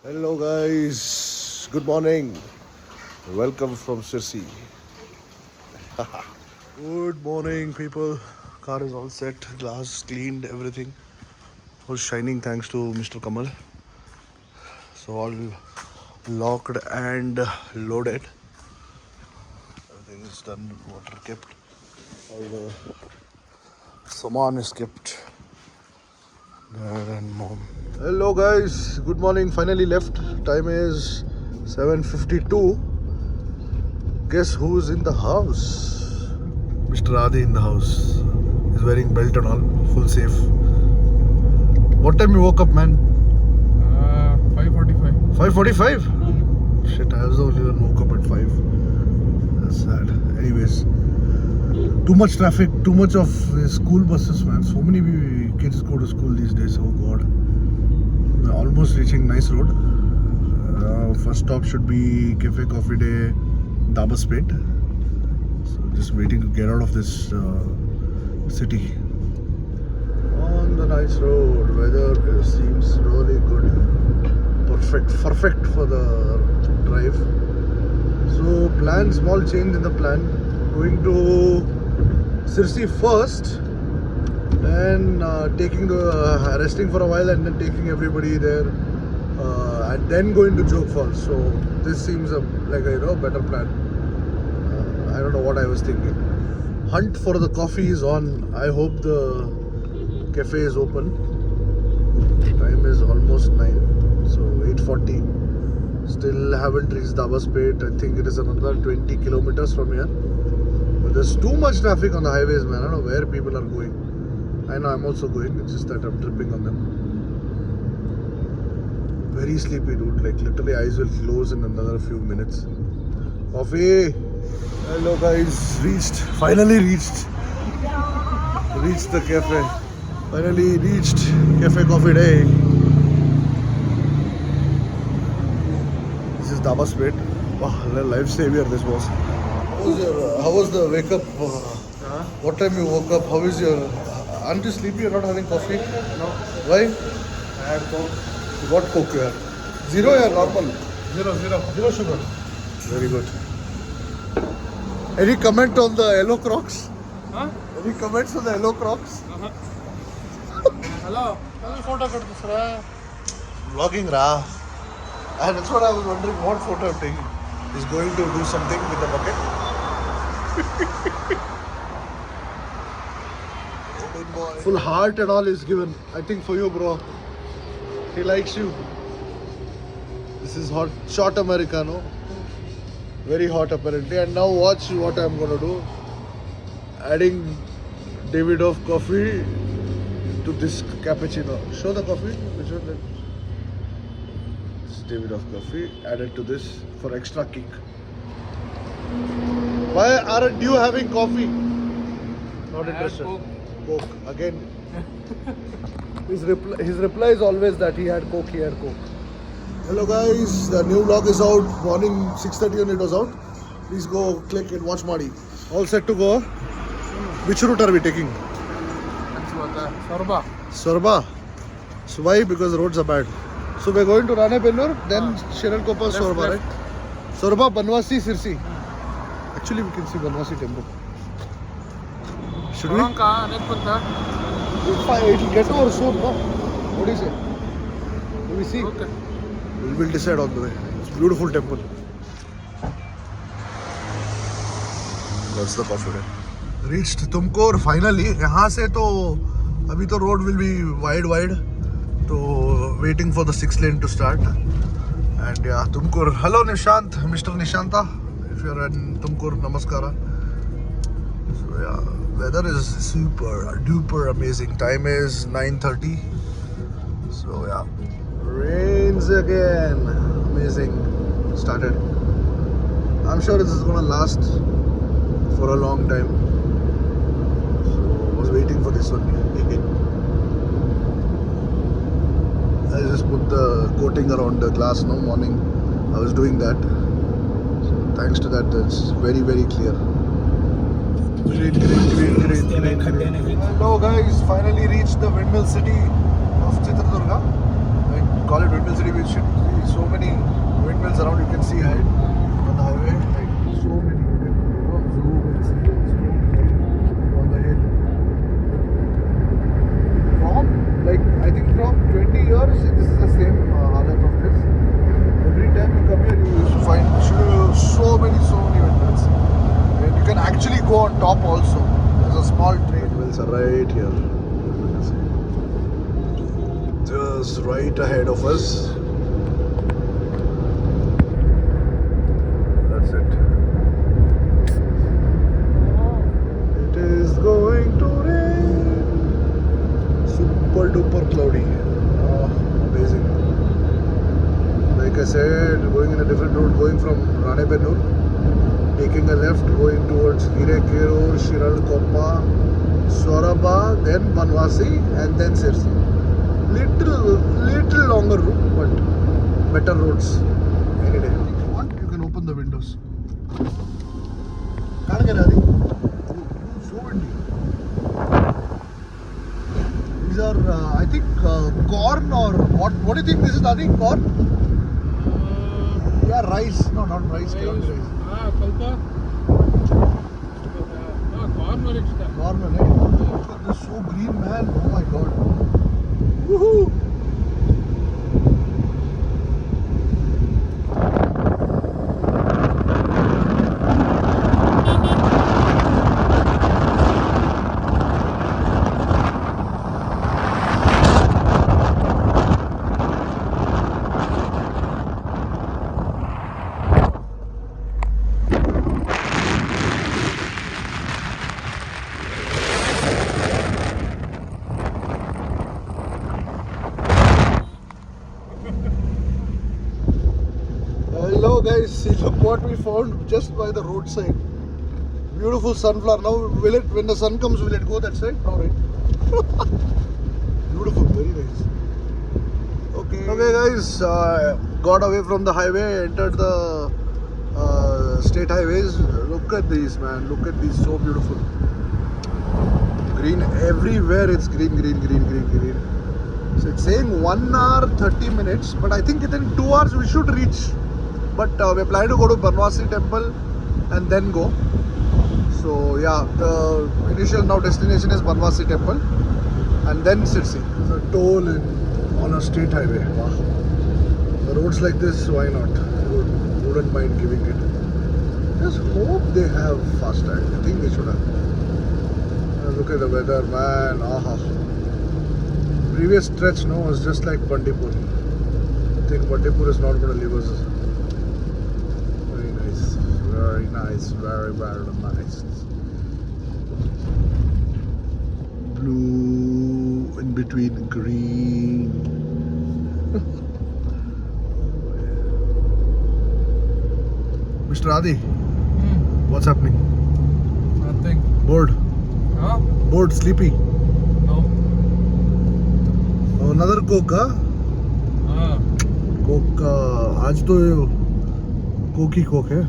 Hello guys, good morning. Welcome from Sirsi. Good morning people. Car is all set, glass cleaned, everything was shining thanks to Mr. Kamal. So all locked and loaded. Everything is done, water kept, all the saman is kept. Dad and mom. Hello guys, good morning. Finally left. Time is 7:52. Guess who's in the house? Mr. Adi in the house. He's wearing belt and all, full safe. What time you woke up, man? 5:45. 5:45? Shit, I was the only one woke up at 5. That's sad. Anyways, too much traffic, too much of school buses, man. So many kids go to school these days. Oh God. We're almost reaching Nice Road. First stop should be Cafe Coffee Day, Dabaspet. So just waiting to get out of this city. On the Nice Road, weather seems really good. Perfect for the drive. So small change in the plan. Going to Sirsi first, then resting for a while, and then taking everybody there, and then going to Jog Falls. So this seems like a better plan. I don't know what I was thinking. Hunt for the coffee is on. I hope the cafe is open. Time is almost 9, so 8:40. Still haven't reached Dabaspet. I think it is another 20 kilometers from here. But there's too much traffic on the highways, man. I don't know where people are going. I know I'm also going. It's just that I'm tripping on them. Very sleepy, dude. Like literally, eyes will close in another few minutes. Coffee. Hello, guys. Finally reached the cafe. Finally reached Cafe Coffee Day. This is Dabaspet. Wow, life savior this was. How was the wake up? What time you woke up? How is your? Aren't you sleepy? You're not having coffee? No, Why? I had Coke. What Coke you have? Zero or normal? Zero. Zero sugar. Very good. Any comment on the yellow Crocs? Huh? Any comments on the yellow Crocs? Hello. Photo cut this, right? Vlogging ra. And that's what I was wondering. What photo I'm taking? He's going to do something with the bucket. Full heart and all is given. I think for you, bro. He likes you. This is hot, short Americano. Very hot apparently. And now watch what I'm gonna do. Adding Davidoff coffee to this cappuccino. Show the coffee. Which one? This is Davidoff coffee. Added to this for extra kick. Why aren't you having coffee? Not interested. Coke again. His reply is always that he had Coke. Hello guys, the new vlog is out. Morning 6:30 when it was out. Please go click and watch Madi. All set to go. Which route are we taking? Sorba. So why? Because the roads are bad. So we're going to Rane Bellur, then Shirankopa, Sorba, right? Sorba, Banwasi, Sirsi. Actually, we can see Banwasi temple. Should we? It'll get over soon, no? What do you say? Do we see? Okay. We'll decide on the way. It's a beautiful temple. That's the coffee day. Reached Tumkur finally. यहाँ से तो अभी तो road will be wide. So waiting for the 6 lane to start. And yeah, Tumkur. Hello Nishant, Mr. Nishanta. If you're in Tumkur, namaskara. So yeah, weather is super duper amazing. Time is 9:30. So yeah, rains again. Amazing. Started. I'm sure this is gonna last for a long time. So I was waiting for this one. I just put the coating around the glass. No morning, I was doing that. So thanks to that, it's very clear. Green. Hello guys, finally reached the windmill city of Chitradurga. I call it windmill city, we should so many windmills around. You can see ahead on the highway, like so many. You can zoom and see on the hill. From like I think from 20 years, this is the same halat of this. Every time you come here, you used to find so many windmills. And you can actually go on top also. There's a small train. Windmills are right here. Just right ahead of us. That's it. It is going to rain. Super duper cloudy. Amazing. Like I said, going in a different route, going from Ranebennur, taking a left, going towards Hirekeroor, Shiralkoppa, Soraba, then Banwasi, and then Sirsi. Little longer route, but better roads any day. If you want, you can open the windows. Can't get Adi. So windy. These are, I think, corn or what? What do you think this is, Adi? Corn? Yeah, rice. No, not rice. Cannot be rice. Kalpa. Corn or extra? Corn, right? This is so green, man. Oh my god. Woohoo! Hello guys, see look what we found just by the roadside. Beautiful sunflower. Now will it, when the sun comes, will it go that side? No, right? Beautiful, very nice. Okay guys, got away from the highway, entered the state highways. Look at these, man. Look at these, so beautiful. Green everywhere. It's green. So it's saying 1 hour 30 minutes, but I think within 2 hours we should reach. But we're planning to go to Banwasi temple and then go. So yeah, the initial now destination is Banwasi temple and then Sirsi. It's a toll on a state highway. Wow. The roads like this, why not? Wouldn't mind giving it. Just hope they have FASTag. I think they should have. Look at the weather, man. Aha. Previous stretch, no, was just like Bandipur. I think Bandipur is not going to leave us. Very nice, very nice. Blue in between green. Mr. Adi, what's happening? Nothing. Bored? Huh? Bored, sleepy? No. Another Coke, huh? Coke, आज तो Coke ही Coke है.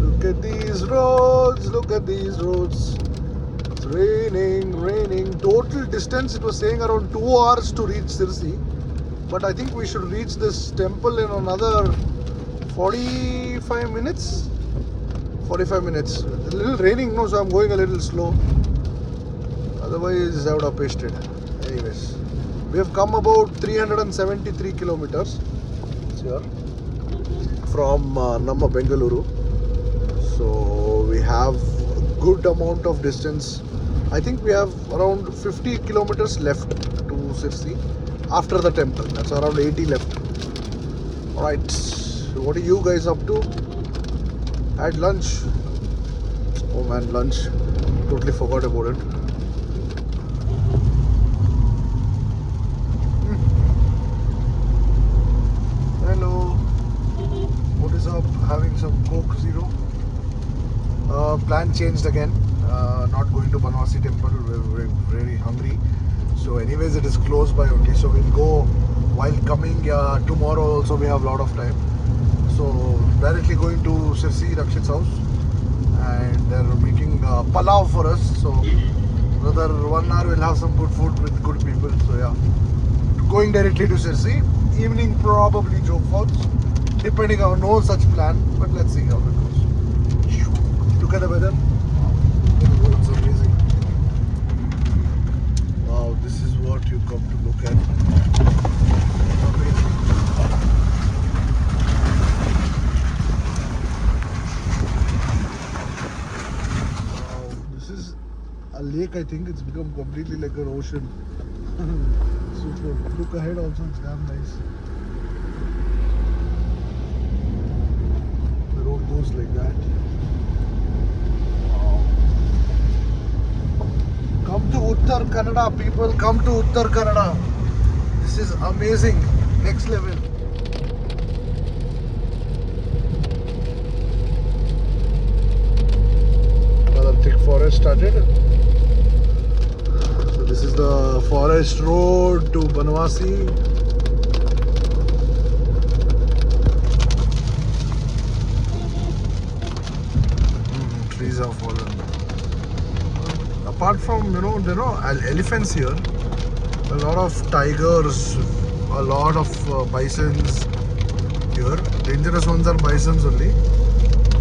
Look at these roads, look at these roads. It's raining. Total distance, it was saying around 2 hours to reach Sirsi. But I think we should reach this temple in another 45 minutes. 45 minutes. A little raining, no, so I'm going a little slow. Otherwise, I would have pasted. Anyways, we have come about 373 kilometers. Here from Namma Bengaluru, so we have a good amount of distance. I think we have around 50 kilometers left to Sirsi after the temple. That's around 80 left. Alright, so what are you guys up to? Had lunch. Oh man, lunch. Totally forgot about it. Having some Coke Zero. Plan changed again. Not going to Banwasi temple. We're very hungry. So anyways, it is close by only. So we'll go while coming. Tomorrow also we have a lot of time. So directly going to Sirsi, Rakshit's house. And they're making palau for us. So Another 1 hour we'll have some good food with good people. So yeah, going directly to Sirsi. Evening probably Joke Falls, depending on no such plan. But let's see how it goes. Look at the weather. It's amazing. Wow, this is what you come to look at. Amazing. Wow, this is a lake. I think it's become completely like an ocean. Super. Look ahead also, it's damn nice. The road goes like that. Wow. Come to Uttar Kannada, people. Come to Uttar Kannada. This is amazing. Next level. Another thick forest started. So this is the forest road to Banwasi. Trees have fallen. Apart from there are elephants here, a lot of tigers, a lot of bisons here. Dangerous ones are bisons only,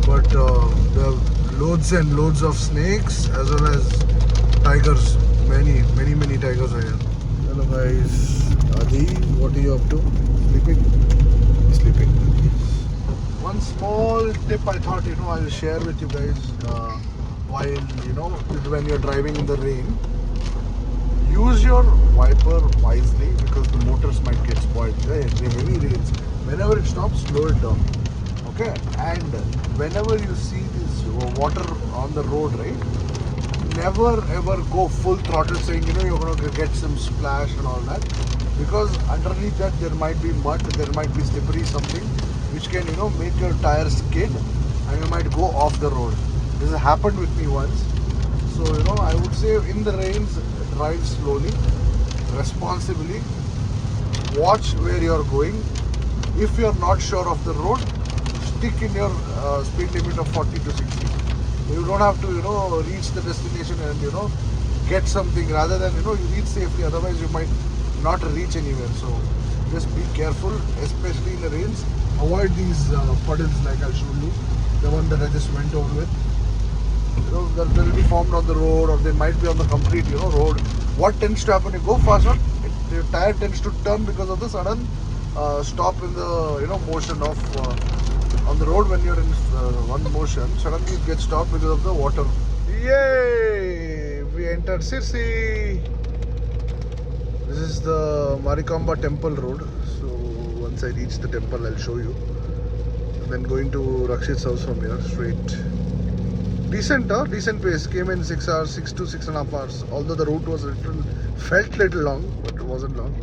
but there are loads and loads of snakes as well as tigers. Many tigers are here. Hello guys, Adi, what are you up to? Sleeping. One small tip I thought I'll share with you guys while when you're driving in the rain. Use your wiper wisely because the motors might get spoiled. The heavy rains. Whenever it stops, slow it down. Okay, and whenever you see this water on the road, right? Never ever go full throttle saying you're going to get some splash and all that, because underneath that there might be mud, there might be slippery something which can make your tires skid and you might go off the road. This has happened with me once. So I would say in the rains, drive slowly, responsibly, watch where you're going. If you're not sure of the road, stick in your speed limit of 40 to 60. You don't have to reach the destination and get something, rather than you reach safely, otherwise you might not reach anywhere. So just be careful, especially in the rains. Avoid these puddles like I showed you, the one that I just went over with. That will be formed on the road, or they might be on the complete road. What tends to happen, you go faster, the tire tends to turn because of the sudden stop in the motion of on the road. When you're in one motion, suddenly it gets stopped because of the water. Yay! We entered Sirsi. This is the Marikamba temple road. So once I reach the temple, I'll show you. And then going to Rakshit's house from here straight. Decent pace. Came in 6 hours, 6 to 6.5 hours. Although the route was felt little long, but it wasn't long.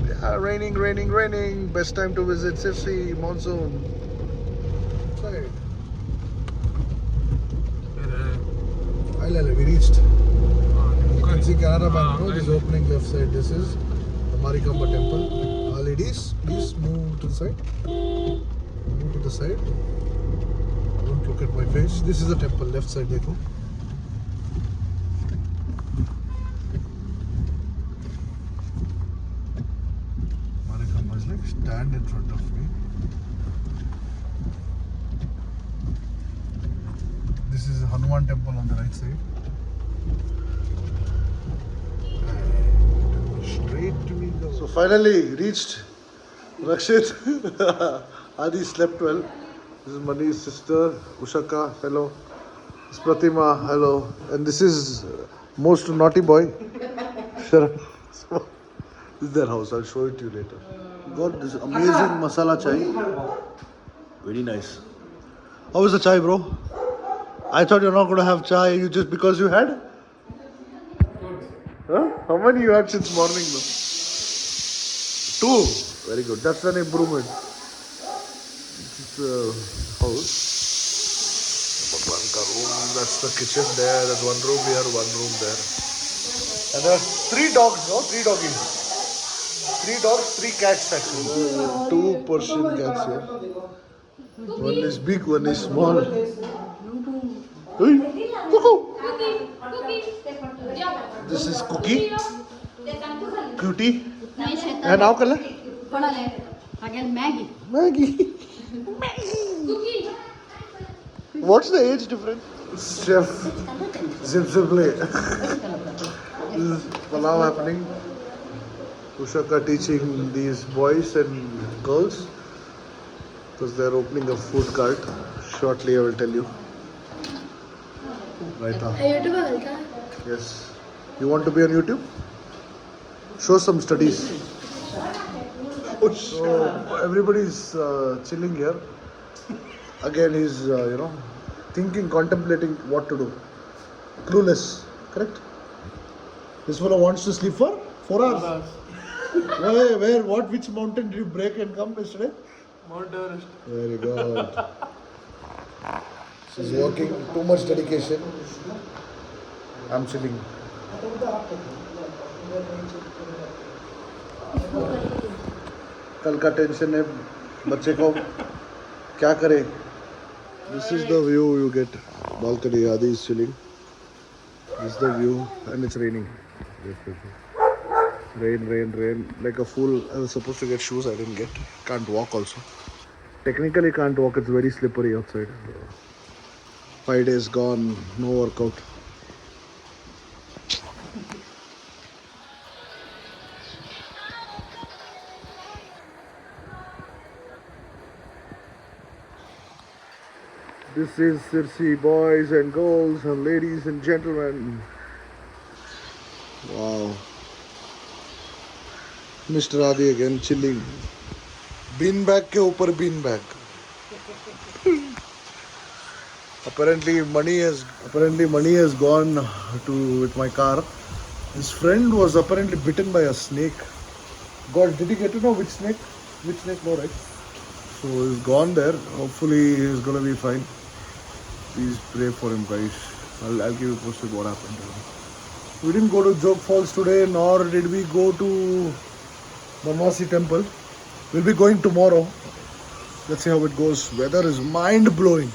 Yeah, raining. Best time to visit Sirsi, monsoon. Right. We reached. You can see Canara Bank. This is opening left side. This is the Marikamba temple. Ladies, please move to the side. Move to the side. Don't look at my face. This is the temple. Left side, dekho. Marikamba is like stand in front of me. This is Hanuman temple on the right side. Straight to me. So finally reached Rakshit. Adi slept well. This is Mani's sister, Ushaka, hello. This is Pratima, hello. And this is most naughty boy, Sharan. So, this is their house. I'll show it to you later. Got this amazing masala chai. Very nice. How is the chai, bro? I thought you're not going to have chai just because you had? Huh? How many you had since morning, though? 2. Very good. That's an improvement. This is the house. Room. That's the kitchen there. There's one room here, one room there. And there are 3 dogs, no? 3 doggies. 3 dogs, 3 cats actually. 2 Persian cats here. One is big, one is small. Hey, This is Cookie. Cutie. And now color? Again, Maggie. Maggie. What's the age difference? Chef Zip Zipley. This is Palau happening. Ushaka teaching these boys and girls because they're opening a food cart. Shortly, I will tell you. Right now. Yes. You want to be on YouTube? Show some studies. So everybody's chilling here. Again, he's thinking, contemplating what to do. Clueless, correct? This fellow wants to sleep for 4 hours. Where, what, which mountain did you break and come yesterday? Mount Everest. Very good. She's working, too much dedication. I'm chilling. कल का tension है बच्चे को क्या करे. This is the view you get. Balcony. Adi is chilling. This is the view, and it's raining. Rain. Like a fool. I was supposed to get shoes. I didn't get. Can't walk also. Technically can't walk. It's very slippery outside. 5 days gone. No workout. This is Sirsi, boys and girls and ladies and gentlemen. Wow. Mr. Adi again chilling. Bean bag ke upar bean bag. Apparently money has gone with my car. His friend was apparently bitten by a snake. God, did he get to know which snake? Which snake? No, right? So he's gone there. Hopefully he's gonna be fine. Please pray for him, guys. I'll keep you posted what happened to him. We didn't go to Jog Falls today, nor did we go to Banwasi Temple. We'll be going tomorrow. Let's see how it goes. Weather is mind blowing.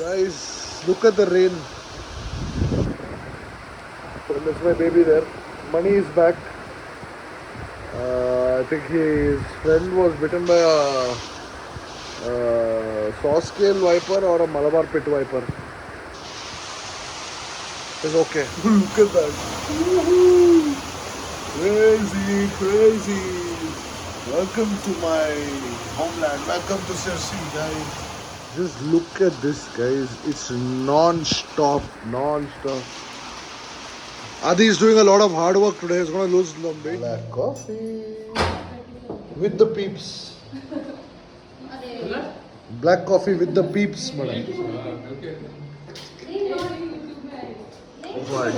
Guys, look at the rain. So that's my baby there. Money is back. I think his friend was bitten by a saw scale viper or a Malabar pit viper. It's okay. Look at that. Woohoo! Crazy. Welcome to my homeland. Welcome to Sirsi, guys. Just look at this, guys. It's non-stop. Adi is doing a lot of hard work today. He's going to lose some weight. Black coffee with the peeps. Black coffee with the peeps, madam. Right,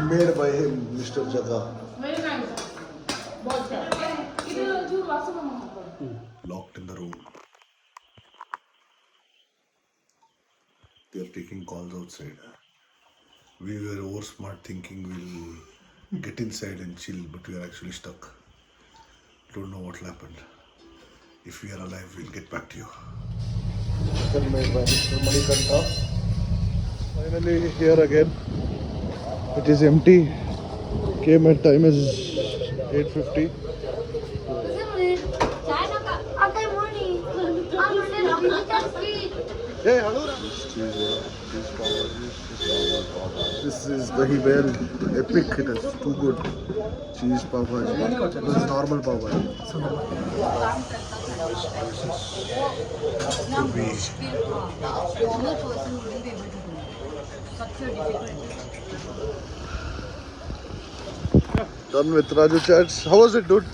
made by him, Mr. Jaga. Locked in the room. They are taking calls outside. We were over smart thinking we'll get inside and chill, but we are actually stuck. Don't know what will happen. If we are alive, we'll get back to you. Chicken made by Mr. Manikanta. Finally here again. It is empty. Came at time is 8:50. Hey, hello. This is Dahi Bell. Epic. It is too good. Cheese pav bhaji. This is normal pav bhaji. Normal person wouldn't be able to do such a difficult. Done with Raju Chats. How was it, dude?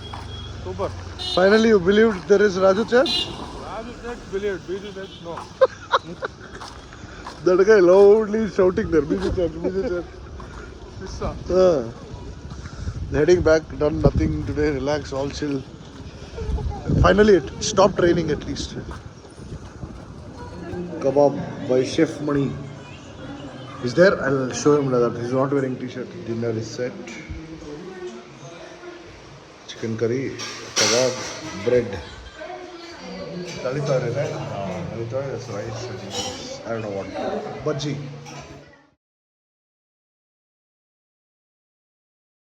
Super. Finally, you believed there is Raju Chats? Raju said believed. Biju said no. That guy loudly shouting there. Biju Chats. Pissa. Heading back, done nothing today. Relax, all chill. Finally, it stopped raining at least. Kebab by Chef Mani. Is there? I'll show him that. He's not wearing t-shirt. Dinner is set. Chicken curry, kebab, bread. Dalitore, right? Dalitore, that's rice. I don't know what. Bhaji.